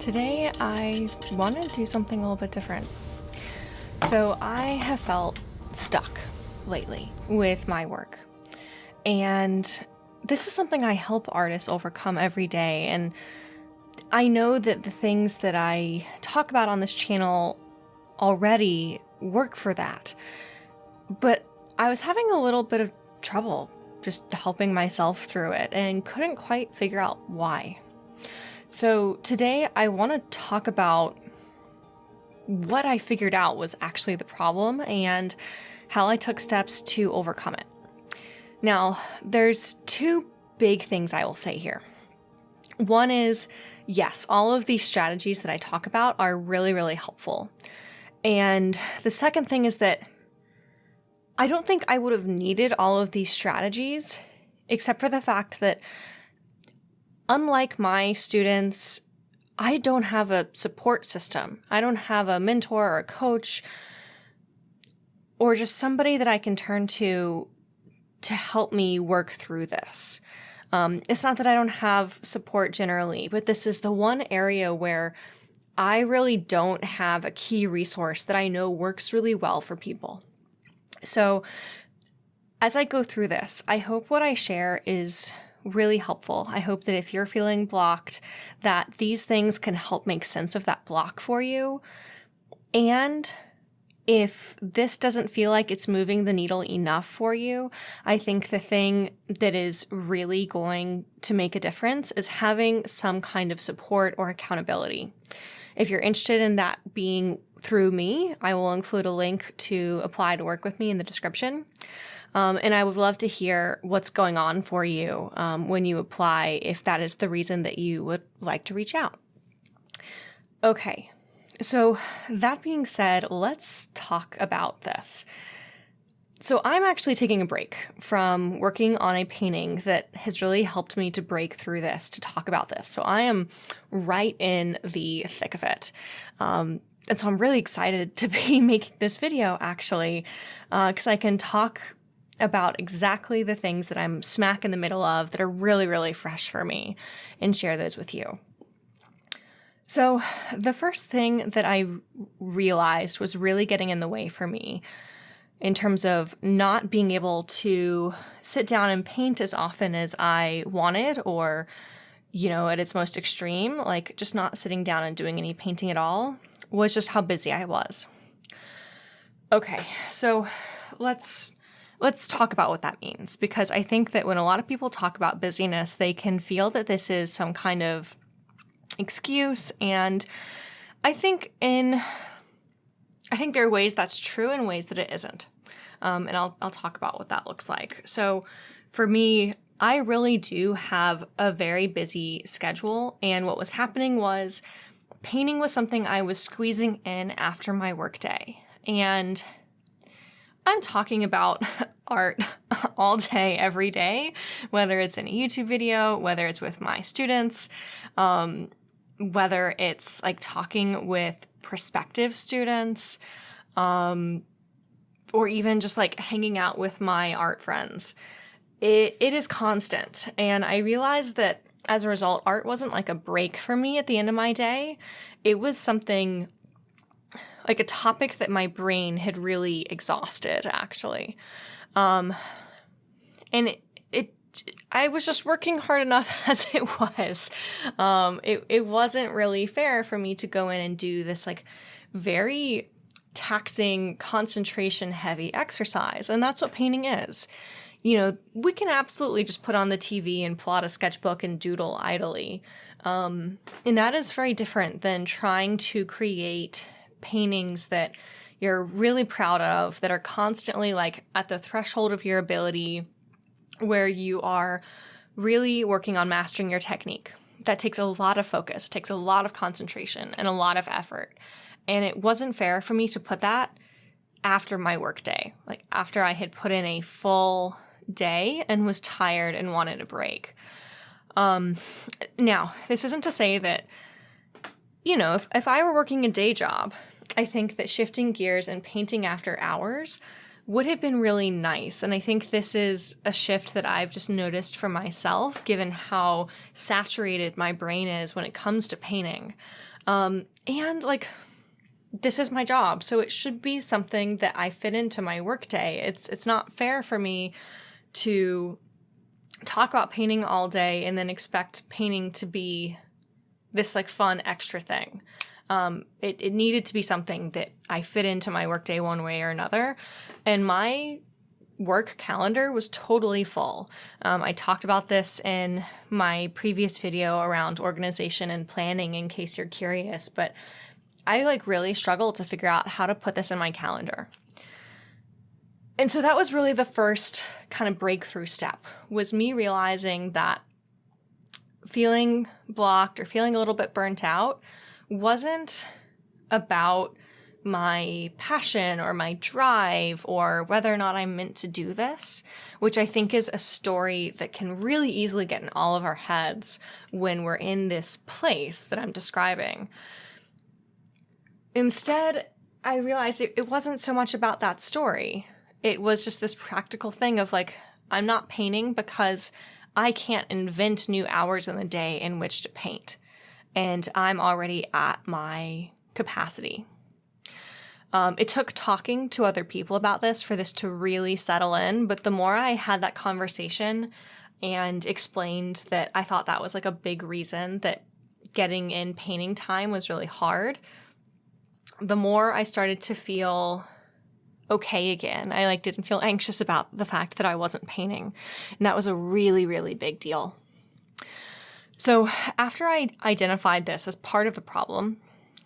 Today, I want to do something a little bit different. So, I have felt stuck lately with my work. And this is something I help artists overcome every day. And I know that the things that I talk about on this channel already work for that. But I was having a little bit of trouble just helping myself through it and couldn't quite figure out why. So today I want to talk about what I figured out was actually the problem and how I took steps to overcome it. Now, there's two big things I will say here. One is, yes, all of these strategies that I talk about are really, really helpful. And the second thing is that I don't think I would have needed all of these strategies, except for the fact that unlike my students, I don't have a support system. I don't have a mentor or a coach or just somebody that I can turn to help me work through this. It's not that I don't have support generally, but this is the one area where I really don't have a key resource that I know works really well for people. So as I go through this, I hope what I share is really helpful. I hope that if you're feeling blocked, that these things can help make sense of that block for you. And if this doesn't feel like it's moving the needle enough for you, I think the thing that is really going to make a difference is having some kind of support or accountability. If you're interested in that being through me, I will include a link to apply to work with me in the description. And I would love to hear what's going on for you when you apply, if that is the reason that you would like to reach out. Okay, so that being said, let's talk about this. So I'm actually taking a break from working on a painting that has really helped me to break through this, to talk about this. So I am right in the thick of it. And so I'm really excited to be making this video, actually, because I can talk about exactly the things that I'm smack in the middle of that are really, really fresh for me and share those with you. So the first thing that I realized was really getting in the way for me in terms of not being able to sit down and paint as often as I wanted, or, at its most extreme, like just not sitting down and doing any painting at all, was just how busy I was. Okay, so let's talk about what that means, because I think that when a lot of people talk about busyness, they can feel that this is some kind of excuse, and I think there are ways that's true and ways that it isn't. And I'll talk about what that looks like. So for me, I really do have a very busy schedule, and what was happening was painting was something I was squeezing in after my workday. And I'm talking about art all day, every day, whether it's in a YouTube video, whether it's with my students, whether it's like talking with prospective students, or even just like hanging out with my art friends. It is constant. And I realized that as a result, art wasn't like a break for me at the end of my day. It was something like a topic that my brain had really exhausted, actually. And I was just working hard enough as it was. It wasn't really fair for me to go in and do this like very taxing, concentration heavy exercise. And that's what painting is. We can absolutely just put on the TV and plot a sketchbook and doodle idly. And that is very different than trying to create paintings that you're really proud of, that are constantly like at the threshold of your ability, where you are really working on mastering your technique. That takes a lot of focus, takes a lot of concentration and a lot of effort. And it wasn't fair for me to put that after my work day, like after I had put in a full day and was tired and wanted a break. Now, this isn't to say that, if I were working a day job, I think that shifting gears and painting after hours would have been really nice. And I think this is a shift that I've just noticed for myself, given how saturated my brain is when it comes to painting. And like, this is my job, so it should be something that I fit into my workday. It's not fair for me to talk about painting all day and then expect painting to be this like fun extra thing. It needed to be something that I fit into my workday one way or another. And my work calendar was totally full. I talked about this in my previous video around organization and planning, in case you're curious, but I like really struggled to figure out how to put this in my calendar. And so that was really the first kind of breakthrough step, was me realizing that feeling blocked or feeling a little bit burnt out wasn't about my passion or my drive or whether or not I'm meant to do this, which I think is a story that can really easily get in all of our heads when we're in this place that I'm describing. Instead, I realized it wasn't so much about that story. It was just this practical thing of like, I'm not painting because I can't invent new hours in the day in which to paint. And I'm already at my capacity. It took talking to other people about this for this to really settle in. But the more I had that conversation and explained that I thought that was like a big reason that getting in painting time was really hard, the more I started to feel okay again. I like didn't feel anxious about the fact that I wasn't painting. And that was a really, really big deal. So after I identified this as part of the problem,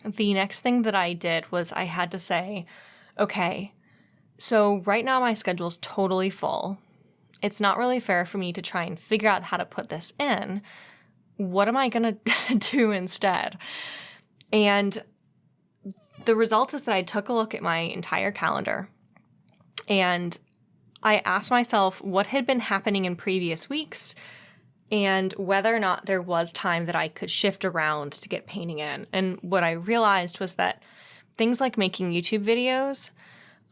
the next thing that I did was I had to say, okay, so right now my schedule's totally full. It's not really fair for me to try and figure out how to put this in. What am I going to do instead? And the result is that I took a look at my entire calendar and I asked myself what had been happening in previous weeks and whether or not there was time that I could shift around to get painting in. And what I realized was that things like making YouTube videos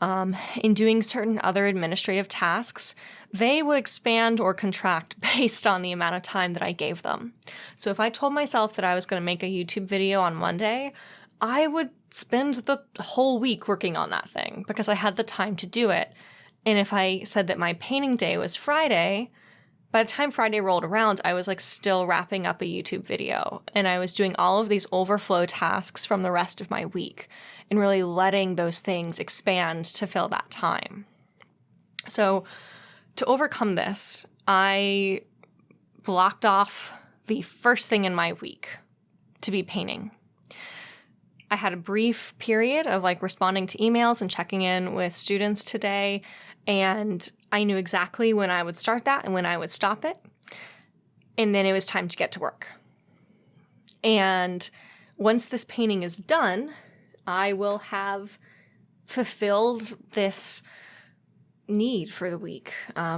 and doing certain other administrative tasks, they would expand or contract based on the amount of time that I gave them. So if I told myself that I was going to make a YouTube video on Monday, I would spend the whole week working on that thing because I had the time to do it. And if I said that my painting day was Friday, by the time Friday rolled around, I was like still wrapping up a YouTube video and I was doing all of these overflow tasks from the rest of my week and really letting those things expand to fill that time. So to overcome this, I blocked off the first thing in my week to be painting. I had a brief period of like responding to emails and checking in with students today, and I knew exactly when I would start that and when I would stop it. And then it was time to get to work. And once this painting is done, I will have fulfilled this need for the week.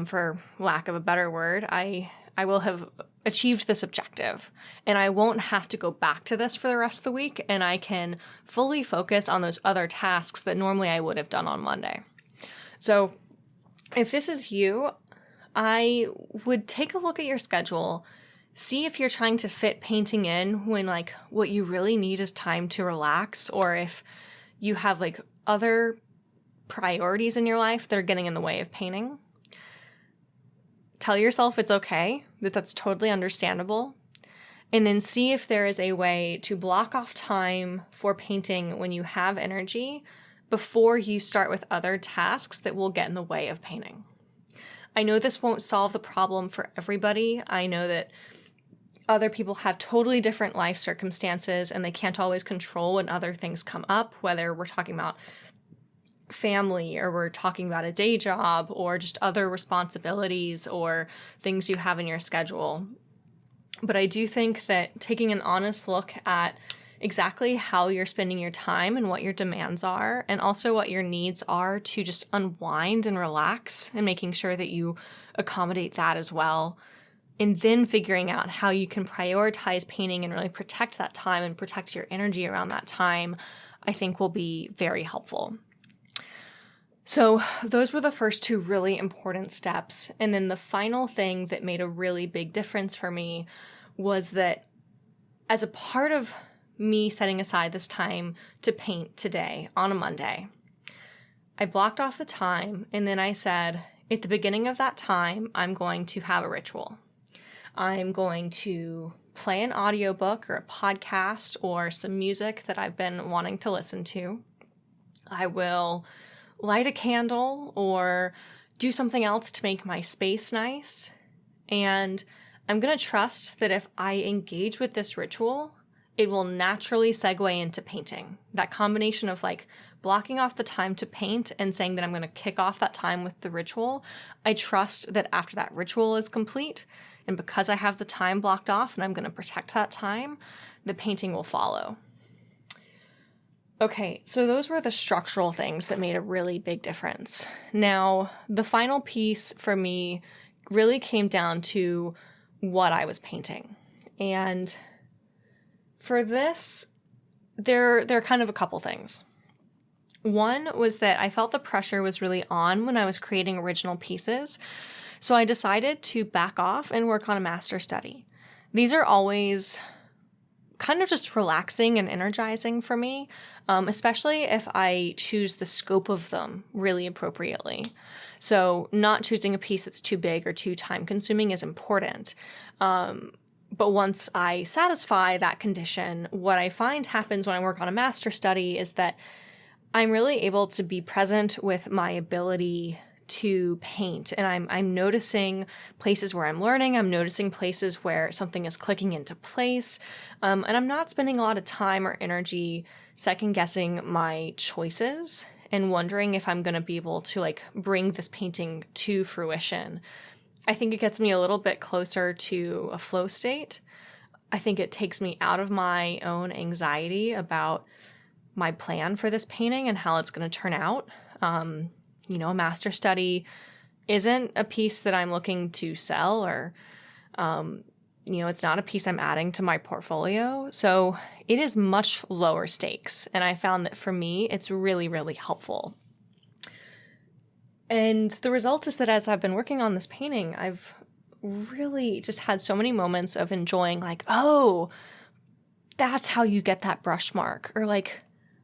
For lack of a better word, I will have achieved this objective and I won't have to go back to this for the rest of the week, and I can fully focus on those other tasks that normally I would have done on Monday. So if this is you, I would take a look at your schedule, see if you're trying to fit painting in when like what you really need is time to relax, or if you have like other priorities in your life that are getting in the way of painting. Tell yourself it's okay, that that's totally understandable, and then see if there is a way to block off time for painting when you have energy before you start with other tasks that will get in the way of painting. I know this won't solve the problem for everybody. I know that other people have totally different life circumstances and they can't always control when other things come up, whether we're talking about family or we're talking about a day job or just other responsibilities or things you have in your schedule. But I do think that taking an honest look at exactly how you're spending your time and what your demands are, and also what your needs are to just unwind and relax, and making sure that you accommodate that as well, and then figuring out how you can prioritize painting and really protect that time and protect your energy around that time, I think will be very helpful. So those were the first two really important steps. And then the final thing that made a really big difference for me was that as a part of me setting aside this time to paint today on a Monday, I blocked off the time and then I said, at the beginning of that time, I'm going to have a ritual. I'm going to play an audiobook or a podcast or some music that I've been wanting to listen to. I will light a candle or do something else to make my space nice. And I'm going to trust that if I engage with this ritual, it will naturally segue into painting. That combination of like blocking off the time to paint and saying that I'm going to kick off that time with the ritual, I trust that after that ritual is complete, and because I have the time blocked off and I'm going to protect that time, the painting will follow. Okay, so those were the structural things that made a really big difference. Now, the final piece for me really came down to what I was painting. And for this, there are kind of a couple things. One was that I felt the pressure was really on when I was creating original pieces, so I decided to back off and work on a master study. These are always kind of just relaxing and energizing for me, especially if I choose the scope of them really appropriately. So not choosing a piece that's too big or too time-consuming is important. But once I satisfy that condition, what I find happens when I work on a master study is that I'm really able to be present with my ability to paint, and I'm noticing places where I'm learning. I'm noticing places where something is clicking into place, and I'm not spending a lot of time or energy second guessing my choices and wondering if I'm going to be able to like bring this painting to fruition. I think it gets me a little bit closer to a flow state. I think it takes me out of my own anxiety about my plan for this painting and how it's going to turn out. A master study isn't a piece that I'm looking to sell or, it's not a piece I'm adding to my portfolio. So it is much lower stakes. And I found that for me, it's really, really helpful. And the result is that as I've been working on this painting, I've really just had so many moments of enjoying like, oh, that's how you get that brush mark, or like,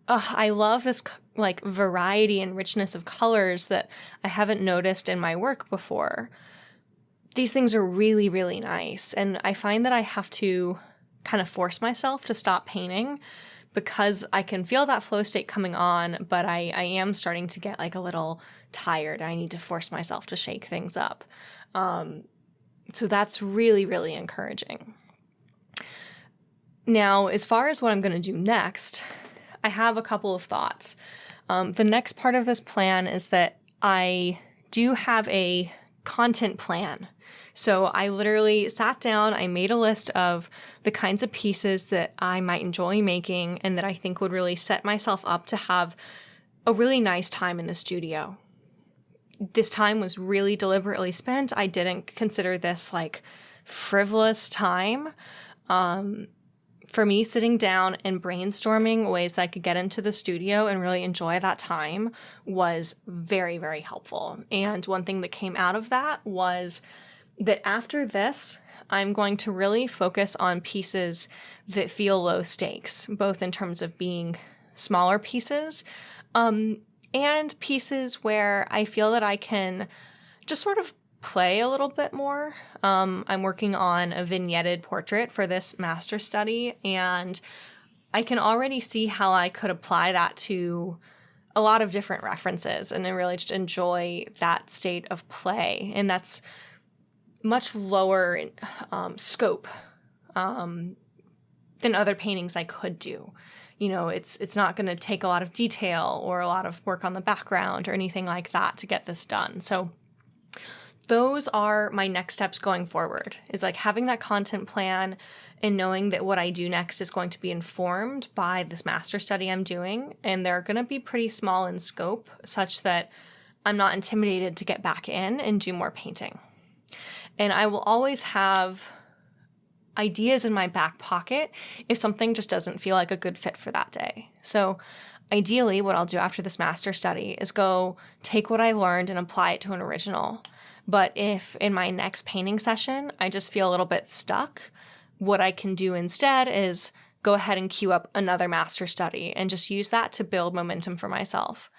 oh, I love this like variety and richness of colors that I haven't noticed in my work before. These things are really, really nice. And I find that I have to kind of force myself to stop painting because I can feel that flow state coming on, but I am starting to get like a little tired. I need to force myself to shake things up. So that's really, really encouraging. Now, as far as what I'm going to do next, I have a couple of thoughts. The next part of this plan is that I do have a content plan. So I literally sat down, I made a list of the kinds of pieces that I might enjoy making and that I think would really set myself up to have a really nice time in the studio. This time was really deliberately spent. I didn't consider this like frivolous time. For me, sitting down and brainstorming ways that I could get into the studio and really enjoy that time was very, very helpful. And one thing that came out of that was that after this, I'm going to really focus on pieces that feel low stakes, both in terms of being smaller pieces, and pieces where I feel that I can just sort of play a little bit more. I'm working on a vignetted portrait for this master study, and I can already see how I could apply that to a lot of different references and then really just enjoy that state of play. And that's much lower scope than other paintings I could do. It's not going to take a lot of detail or a lot of work on the background or anything like that to get this done. So those are my next steps going forward, is like having that content plan and knowing that what I do next is going to be informed by this master study I'm doing. And they're going to be pretty small in scope such that I'm not intimidated to get back in and do more painting. And I will always have ideas in my back pocket if something just doesn't feel like a good fit for that day. So Ideally, what I'll do after this master study is go take what I learned and apply it to an original. But if in my next painting session, I just feel a little bit stuck, what I can do instead is go ahead and queue up another master study and just use that to build momentum for myself.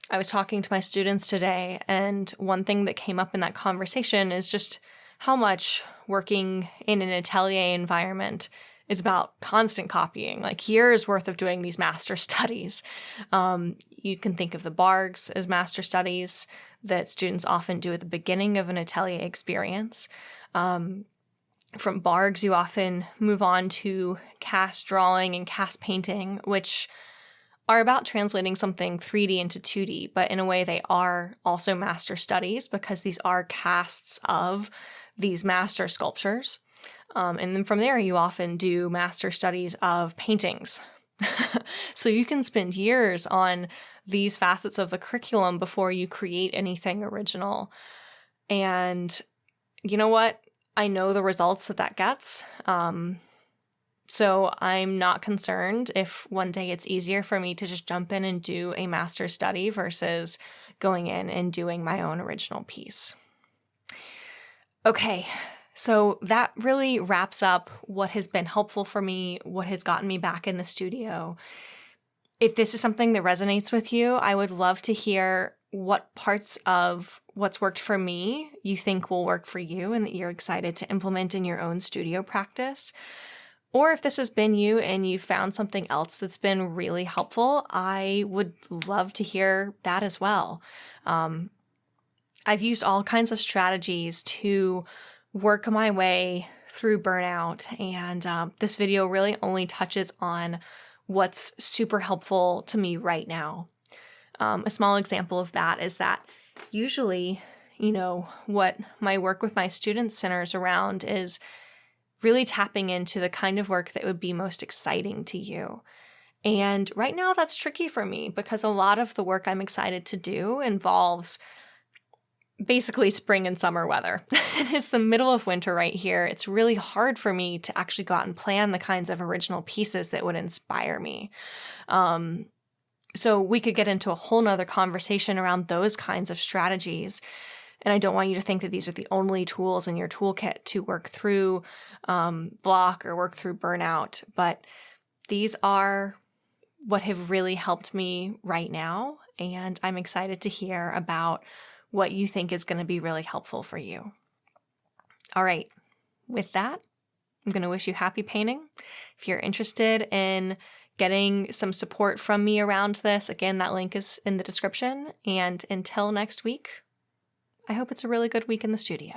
I was talking to my students today, and one thing that came up in that conversation is just how much working in an atelier environment is about constant copying, like years worth of doing these master studies. You can think of the BARGs as master studies that students often do at the beginning of an atelier experience. From BARGs, you often move on to cast drawing and cast painting, which are about translating something 3D into 2D, but in a way they are also master studies because these are casts of these master sculptures. And then from there, you often do master studies of paintings. So you can spend years on these facets of the curriculum before you create anything original. And you know what? I know the results that gets. So I'm not concerned if one day it's easier for me to just jump in and do a master study versus going in and doing my own original piece. Okay, so that really wraps up what has been helpful for me, what has gotten me back in the studio. If this is something that resonates with you, I would love to hear what parts of what's worked for me you think will work for you and that you're excited to implement in your own studio practice. Or if this has been you and you found something else that's been really helpful, I would love to hear that as well. I've used all kinds of strategies to work my way through burnout, and this video really only touches on what's super helpful to me right now. A small example of that is that usually, what my work with my students centers around is really tapping into the kind of work that would be most exciting to you. And right now that's tricky for me because a lot of the work I'm excited to do involves basically spring and summer weather. It's the middle of winter right here. It's really hard for me to actually go out and plan the kinds of original pieces that would inspire me. So we could get into a whole nother conversation around those kinds of strategies. And I don't want you to think that these are the only tools in your toolkit to work through block or work through burnout, but these are what have really helped me right now. And I'm excited to hear about what you think is going to be really helpful for you. All right, with that, I'm going to wish you happy painting. If you're interested in getting some support from me around this, again, that link is in the description. And until next week, I hope it's a really good week in the studio.